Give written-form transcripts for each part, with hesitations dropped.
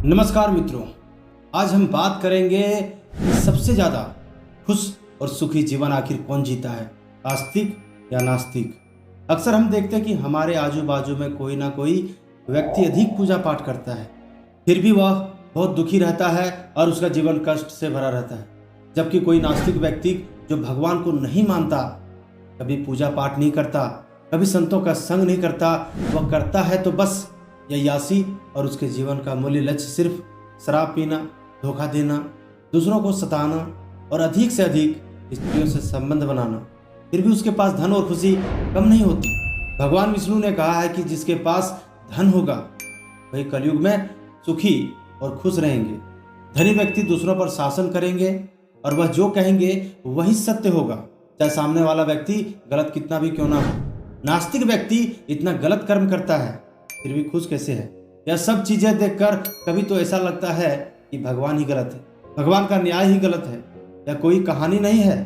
नमस्कार मित्रों, आज हम बात करेंगे कि सबसे ज़्यादा खुश और सुखी जीवन आखिर कौन जीता है, आस्तिक या नास्तिक। अक्सर हम देखते हैं कि हमारे आजू बाजू में कोई ना कोई व्यक्ति अधिक पूजा पाठ करता है, फिर भी वह बहुत दुखी रहता है और उसका जीवन कष्ट से भरा रहता है। जबकि कोई नास्तिक व्यक्ति जो भगवान को नहीं मानता, कभी पूजा पाठ नहीं करता, कभी संतों का संग नहीं करता, वह करता है तो बस अय्यासी और उसके जीवन का मूल्य लक्ष्य सिर्फ शराब पीना, धोखा देना, दूसरों को सताना और अधिक से अधिक स्त्रियों से संबंध बनाना। फिर भी उसके पास धन और खुशी कम नहीं होती। भगवान विष्णु ने कहा है कि जिसके पास धन होगा वही कलयुग में सुखी और खुश रहेंगे। धनी व्यक्ति दूसरों पर शासन करेंगे और वह जो कहेंगे वही सत्य होगा, चाहे सामने वाला व्यक्ति गलत कितना भी क्यों ना हो। नास्तिक व्यक्ति इतना गलत कर्म करता है फिर भी खुश कैसे है? यह सब चीजें देखकर कभी तो ऐसा लगता है कि भगवान ही गलत है, भगवान का न्याय ही गलत है, या कोई कहानी नहीं है।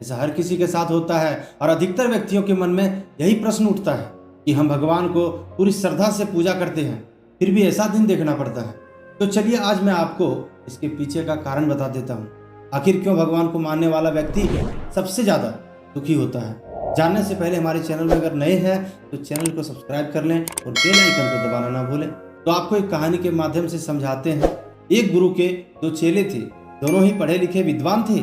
ऐसा हर किसी के साथ होता है और अधिकतर व्यक्तियों के मन में यही प्रश्न उठता है कि हम भगवान को पूरी श्रद्धा से पूजा करते हैं, फिर भी ऐसा दिन देखना पड़ता है। तो चलिए आज मैं आपको इसके पीछे का कारण बता देता हूँ, आखिर क्यों भगवान को मानने वाला व्यक्ति सबसे ज्यादा दुखी होता है। जानने से पहले हमारे चैनल में अगर नए हैं तो चैनल को सब्सक्राइब कर लें और बेल आइकन को दबाना ना भूलें। तो आपको एक कहानी के माध्यम से समझाते हैं। एक गुरु के दो चेले थे, दोनों ही पढ़े लिखे विद्वान थे।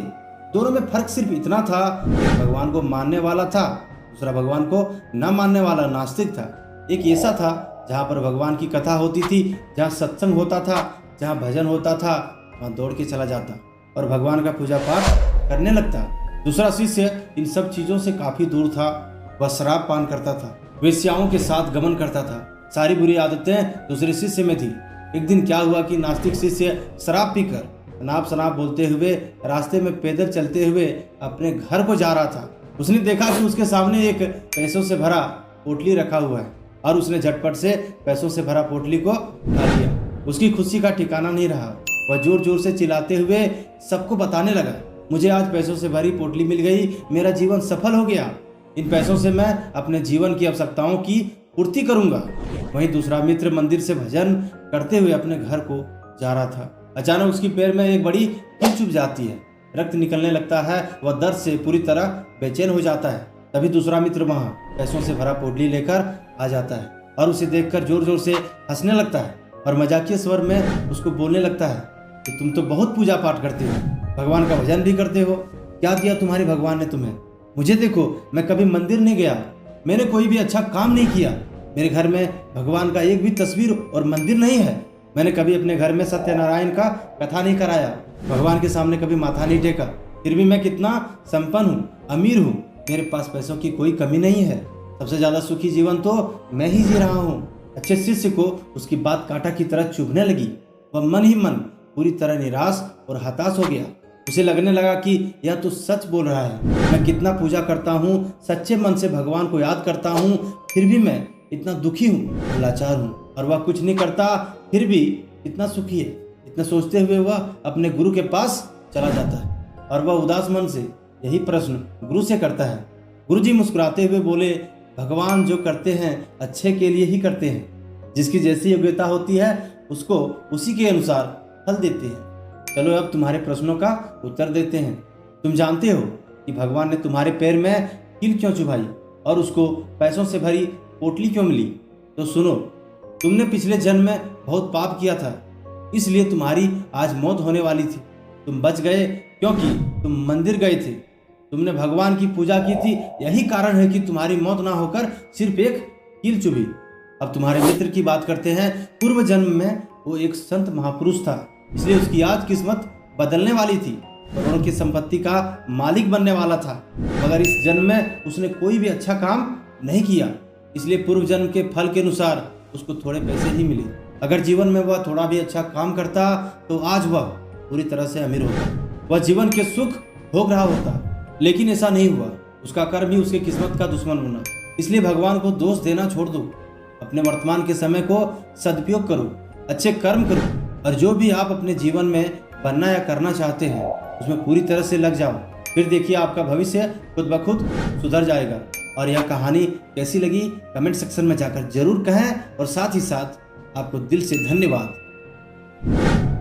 दोनों में फर्क सिर्फ इतना था, एक भगवान को मानने वाला था, दूसरा भगवान को न मानने वाला नास्तिक था। एक ऐसा था जहाँ पर भगवान की कथा होती थी, जहाँ सत्संग होता था, जहाँ भजन होता था, वहाँ दौड़ के चला जाता और भगवान का पूजा पाठ करने लगता। दूसरा शिष्य इन सब चीजों से काफी दूर था। वह शराब पान करता था, वेश्याओं के साथ गमन करता था, सारी बुरी आदतें दूसरे शिष्य में थी। एक दिन क्या हुआ कि नास्तिक शिष्य शराब पीकर अनाप शनाप बोलते हुए रास्ते में पैदल चलते हुए अपने घर को जा रहा था। उसने देखा कि उसके सामने एक पैसों से भरा पोटली रखा हुआ है और उसने झटपट से पैसों से भरा पोटली को उठा लिया। उसकी खुशी का ठिकाना नहीं रहा। वह जोर जोर से चिल्लाते हुए सबको बताने लगा, मुझे आज पैसों से भरी पोटली मिल गई, मेरा जीवन सफल हो गया। इन पैसों से मैं अपने जीवन की आवश्यकताओं की पूर्ति करूंगा। वहीं दूसरा मित्र मंदिर से भजन करते हुए अपने घर को जा रहा था। अचानक उसकी पैर में एक बड़ी कील चुभ जाती है, रक्त निकलने लगता है। वह दर्द से पूरी तरह बेचैन हो जाता है। तभी दूसरा मित्र वहां पैसों से भरा पोटली लेकर आ जाता है और उसे देखकर जोर जोर से हंसने लगता है और मजाकिया स्वर में उसको बोलने लगता है कि तुम तो बहुत पूजा पाठ करते हो, भगवान का भजन भी करते हो, क्या दिया तुम्हारे भगवान ने तुम्हें? मुझे देखो, मैं कभी मंदिर नहीं गया, मैंने कोई भी अच्छा काम नहीं किया, मेरे घर में भगवान का एक भी तस्वीर और मंदिर नहीं है, मैंने कभी अपने घर में सत्यनारायण का कथा नहीं कराया, भगवान के सामने कभी माथा नहीं टेका, फिर भी मैं कितना संपन्न हूँ, अमीर हूँ, मेरे पास पैसों की कोई कमी नहीं है, सबसे ज्यादा सुखी जीवन तो मैं ही जी रहा हूँ। अच्छे शिष्य को उसकी बात कांटा की तरह चुभने लगी। वह मन ही मन पूरी तरह निराश और हताश हो गया। उसे लगने लगा कि यह तो सच बोल रहा है, मैं कितना पूजा करता हूँ, सच्चे मन से भगवान को याद करता हूँ, फिर भी मैं इतना दुखी हूँ, लाचार हूँ, और वह कुछ नहीं करता फिर भी इतना सुखी है। इतना सोचते हुए वह अपने गुरु के पास चला जाता है और वह उदास मन से यही प्रश्न गुरु से करता है। गुरुजी मुस्कुराते हुए बोले, भगवान जो करते हैं अच्छे के लिए ही करते हैं, जिसकी जैसी योग्यता होती है उसको उसी के अनुसार फल देते हैं। चलो अब तुम्हारे प्रश्नों का उत्तर देते हैं। तुम जानते हो कि भगवान ने तुम्हारे पैर में कील क्यों चुभाई और उसको पैसों से भरी पोटली क्यों मिली? तो सुनो, तुमने पिछले जन्म में बहुत पाप किया था, इसलिए तुम्हारी आज मौत होने वाली थी। तुम बच गए क्योंकि तुम मंदिर गए थे, तुमने भगवान की पूजा की थी, यही कारण है कि तुम्हारी मौत ना होकर सिर्फ एक कील चुभी। अब तुम्हारे मित्र की बात करते हैं। पूर्व जन्म में वो एक संत महापुरुष था, इसलिए उसकी आज किस्मत बदलने वाली थी, करोड़ों की संपत्ति का मालिक बनने वाला था, मगर इस जन्म में उसने कोई भी अच्छा काम नहीं किया, इसलिए पूर्व जन्म के फल के अनुसार उसको थोड़े पैसे ही मिले। अगर जीवन में वह थोड़ा भी अच्छा काम करता तो आज वह पूरी तरह से अमीर होता, वह जीवन के सुख भोग रहा होता, लेकिन ऐसा नहीं हुआ। उसका कर्म ही उसकी किस्मत का दुश्मन होना। इसलिए भगवान को दोष देना छोड़ दो, अपने वर्तमान के समय को सदुपयोग करो, अच्छे कर्म करो और जो भी आप अपने जीवन में बनना या करना चाहते हैं उसमें पूरी तरह से लग जाओ। फिर देखिए आपका भविष्य खुद ब खुद सुधर जाएगा। और यह कहानी कैसी लगी कमेंट सेक्शन में जाकर जरूर कहें और साथ ही साथ आपको दिल से धन्यवाद। है।